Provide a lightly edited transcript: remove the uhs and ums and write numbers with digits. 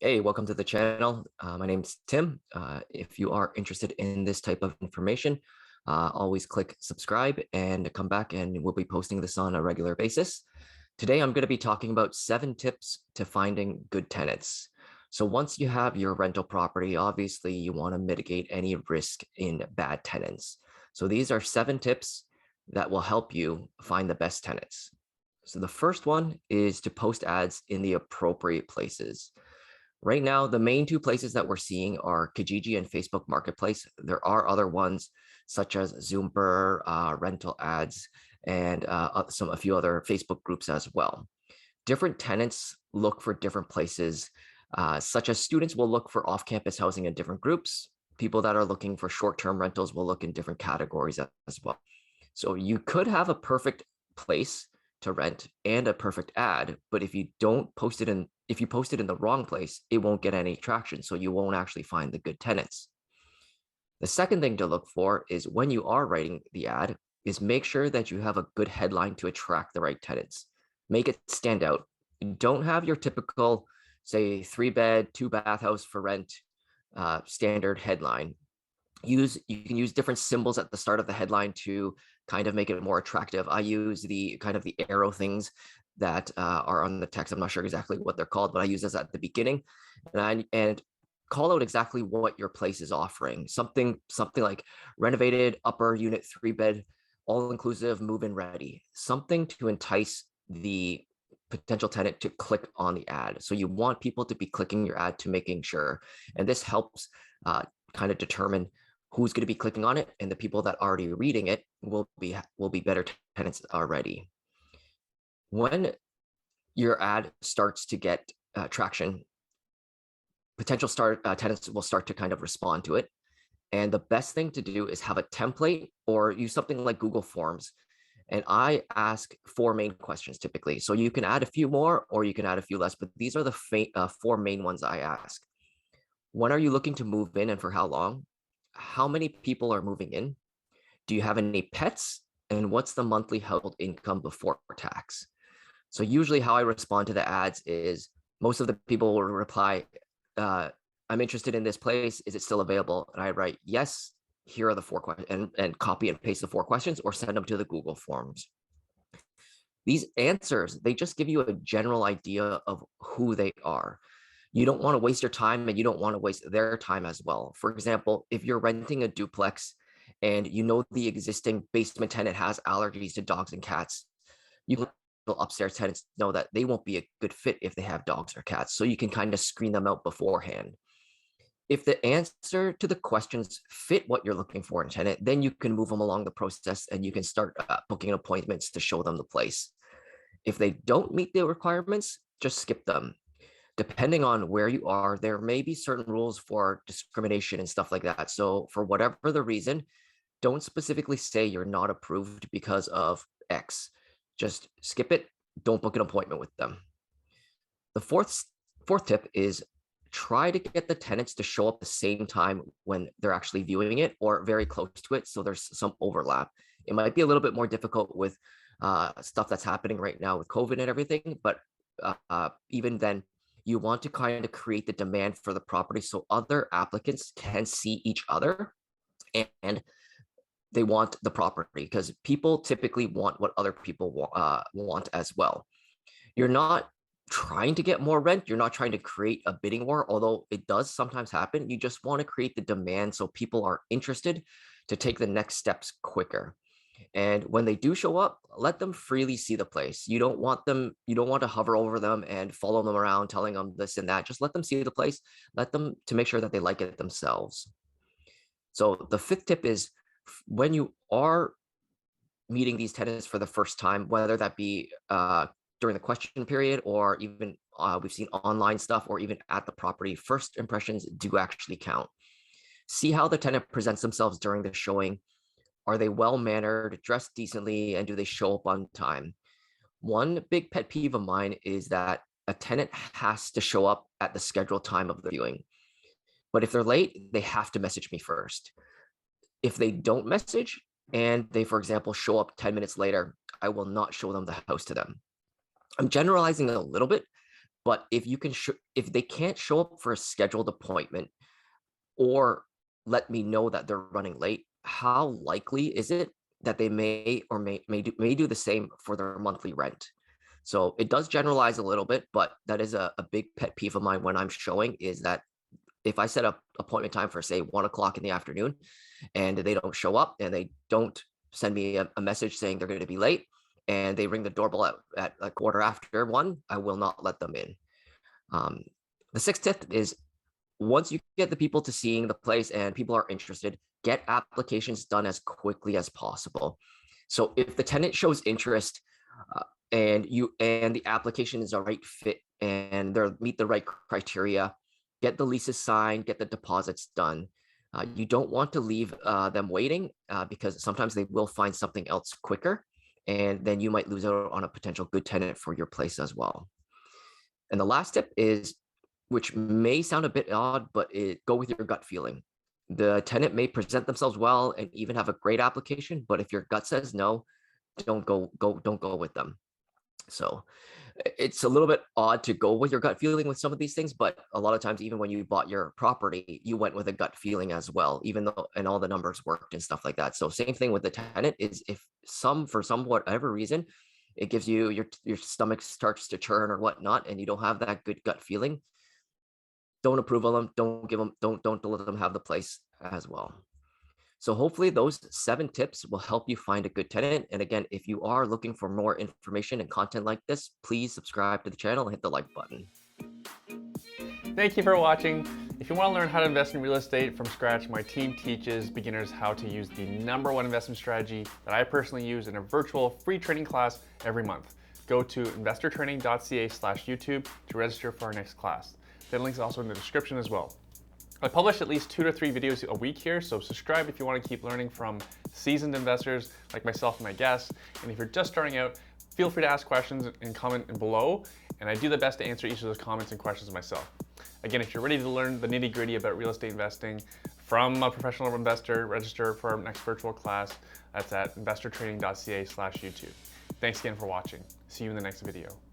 Hey, welcome to the channel. My name's Tim. If you are interested in this type of information, always click subscribe and come back, and we'll be posting this on a regular basis. Today, I'm going to be talking about 7 tips to finding good tenants. So once you have your rental property, obviously you want to mitigate any risk in bad tenants. So these are 7 tips that will help you find the best tenants. So the first one is to post ads in the appropriate places. Right now, the main 2 places that we're seeing are Kijiji and Facebook Marketplace. There are other ones such as Zoomer, rental ads, and a few other Facebook groups as well. Different tenants look for different places, such as students will look for off-campus housing in different groups. People that are looking for short-term rentals will look in different categories as well. So you could have a perfect place to rent and a perfect ad, but if you post it in the wrong place, it won't get any traction. So you won't actually find the good tenants. The second thing to look for is when you are writing the ad is make sure that you have a good headline to attract the right tenants. Make it stand out. Don't have your typical, say, 3-bed, 2-bath house for rent standard headline. You can use different symbols at the start of the headline to kind of make it more attractive. I use the kind of the arrow things that are on the text. I'm not sure exactly what they're called, but I use this at the beginning, and call out exactly what your place is offering. Something like renovated upper unit 3-bed, all inclusive, move-in ready. Something to entice the potential tenant to click on the ad. So you want people to be clicking your ad to making sure, and this helps kind of determine who's going to be clicking on it, and the people that are already reading it will be better tenants already. When your ad starts to get traction, potential tenants will start to kind of respond to it. And the best thing to do is have a template or use something like Google Forms. And I ask 4 main questions typically. So you can add a few more or you can add a few less, but these are the 4 main ones I ask. When are you looking to move in and for how long? How many people are moving in? Do you have any pets? And what's the monthly household income before tax? So usually how I respond to the ads is most of the people will reply, I'm interested in this place. Is it still available? And I write, yes, here are the 4 questions, and copy and paste the 4 questions or send them to the Google Forms. These answers, they just give you a general idea of who they are. You don't want to waste your time and you don't want to waste their time as well. For example, if you're renting a duplex and you know the existing basement tenant has allergies to dogs and cats, you let the upstairs tenants know that they won't be a good fit if they have dogs or cats. So you can kind of screen them out beforehand. If the answer to the questions fit what you're looking for in a tenant, then you can move them along the process and you can start booking appointments to show them the place. If they don't meet the requirements, just skip them. Depending on where you are, there may be certain rules for discrimination and stuff like that. So for whatever the reason, don't specifically say you're not approved because of X. Just skip it. Don't book an appointment with them. The fourth tip is try to get the tenants to show up the same time when they're actually viewing it or very close to it, so there's some overlap. It might be a little bit more difficult with stuff that's happening right now with COVID and everything, but even then, you want to kind of create the demand for the property so other applicants can see each other and they want the property, because people typically want what other people want as well. You're not trying to get more rent. You're not trying to create a bidding war, although it does sometimes happen. You just want to create the demand so people are interested to take the next steps quicker. And when they do show up, let them freely see the place. You don't want to hover over them and follow them around telling them this and that. Just let them see the place. Let them to make sure that they like it themselves. So the 5th tip is when you are meeting these tenants for the first time, whether that be during the question period or even we've seen online stuff or even at the property, first impressions do actually count. See how the tenant presents themselves during the showing. Are they well-mannered, dressed decently, and do they show up on time? One big pet peeve of mine is that a tenant has to show up at the scheduled time of the viewing. But if they're late, they have to message me first. If they don't message and they, for example, show up 10 minutes later, I will not show them the house to them. I'm generalizing a little bit, But if you can, if they can't show up for a scheduled appointment or let me know that they're running late, how likely is it that they may or may do the same for their monthly rent? So it does generalize a little bit, but that is a big pet peeve of mine when I'm showing is that if I set up appointment time for say 1 o'clock in the afternoon and they don't show up and they don't send me a message saying they're going to be late and they ring the doorbell at a quarter after 1, I will not let them in. Um, the sixth tip is once you get the people to seeing the place and people are interested, get applications done as quickly as possible. So if the tenant shows interest and the application is a right fit and they meet the right criteria, get the leases signed, get the deposits done. You don't want to leave them waiting because sometimes they will find something else quicker, and then you might lose out on a potential good tenant for your place as well. And the last tip is, which may sound a bit odd, but go with your gut feeling. The tenant may present themselves well and even have a great application, but if your gut says no, don't go with them. So it's a little bit odd to go with your gut feeling with some of these things, but a lot of times, even when you bought your property, you went with a gut feeling as well, even though and all the numbers worked and stuff like that. So same thing with the tenant is if for some whatever reason, it gives you your stomach starts to churn or whatnot, and you don't have that good gut feeling, don't approve of them, don't give them, don't let them have the place as well. So hopefully those 7 tips will help you find a good tenant. And again, if you are looking for more information and content like this, please subscribe to the channel and hit the like button. Thank you for watching. If you want to learn how to invest in real estate from scratch, my team teaches beginners how to use the #1 investment strategy that I personally use in a virtual free training class every month. Go to investortraining.ca/YouTube to register for our next class. The link is also in the description as well. I publish at least 2 to 3 videos a week here, so subscribe if you want to keep learning from seasoned investors like myself and my guests. And if you're just starting out, feel free to ask questions and comment below, and I do the best to answer each of those comments and questions myself. Again, if you're ready to learn the nitty-gritty about real estate investing from a professional investor, register for our next virtual class. That's at investortraining.ca/YouTube. Thanks again for watching. See you in the next video.